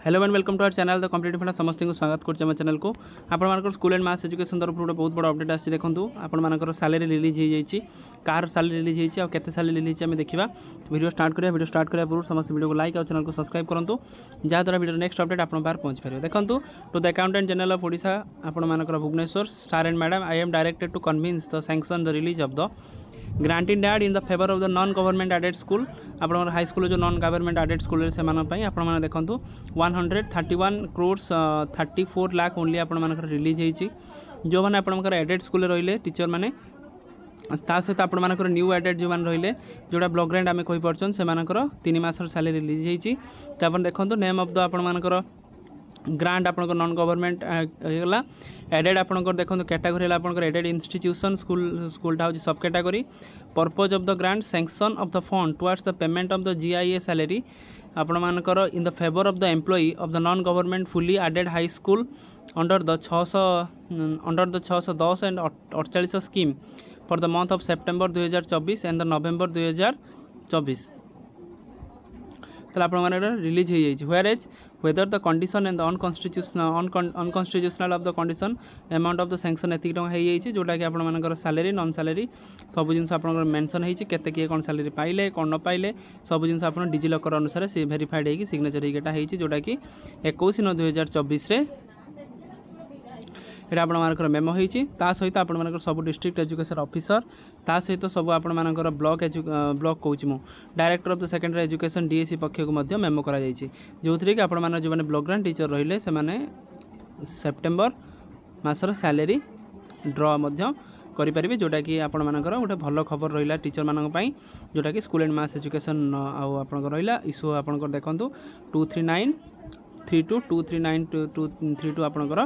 Hello and welcome to our channel the competitive फंडा समस्त को स्वागत कर चैनल को आप स्कूल एंड मास एजुकेशन तरफ गोटे बहुत बड़ा अपडेट आसी देखो आपर सैलरी रिलीज हो जाए कार सैलरी रिलीज होती है केते सैलरी रिलीज आम देखा वीडियो स्टार्ट करा पूर्व समस्त वीडियो को लाइक और चैनल को सब्सक्राइब करूँ जहाँद्वारा वीडियो नेक्स्ट अपडेट आप पहुँच पारे देखो to the accountant general of Odisha आपर Bhubaneswar star and madam I am directed to convince the sanction the release of the granting aid in the favour of the non government aided school आप high school जो non government aided school से आपने देखो 131 crores 34 lakh only आपर release होती जो मैंने आप एडेड स्कूल रही टीचर मैंने ता सहित आपर न्यू एडेड जो मैंने रही जोड़ा ब्लॉक ग्रांट आम कहीपर से 3 मासर सैलरी रिलीज होती देखो नेम ऑफ द आपर ग्रांट आप नॉन गवर्नमेंट होगा एडेड आप देखो कैटेगरी आप एडेड इंस्टीट्यूशन स्कूलटा हूँ sub category purpose of the grant sanction of the fund towards the payment of the GIA salary आपर in the favour of the employee of the non government fully aided high school under the 610 and 48 scheme for the month of September 2024 and the November 2024 तो आप release हो जाए whereas whether the condition and the unconstitutional of the condition amount of the sanction एति टका जोटा कि आपर salary non salary सब जिन आप मेंशन होती केते किए कौन सैलरी पाइले कौन न पाइले सब जिन आप डिजिलॉकर अनुसार से वेरीफाइड होगी सिग्नेचर होता जोटा कि 21/9/2024 ये आपर मेमो होती सहित आप सब डिस्ट्रिक्ट एजुकेशन ऑफिसर ता सहित सब आप ब्लॉक ब्लॉक कौच मु director of the secondary education DAC पक्ष को मेमो करा जो थी कि आप जो मैंने ब्लॉक ग्रांट टीचर रही से सेप्टेम्बर मासर सैलरी ड्र करेंगे जोटा कि आप गोटे भल खबर रहा टीचर मानी जोटा कि स्कूल एंड मास एजुकेशन आप रहा इश्यू आप देखो 23932 आपंकर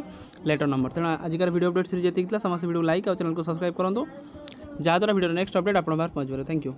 लेटर नंबर तेना आजिकार वीडियो अपडेट सीरीज जी समस्त वीडियो लाइक और चैनल को सब्सक्राइब करूँ जहाँद्वारा वीडियो नेक्स्ट अपडेट आप पहुँच पारे थैंक यू।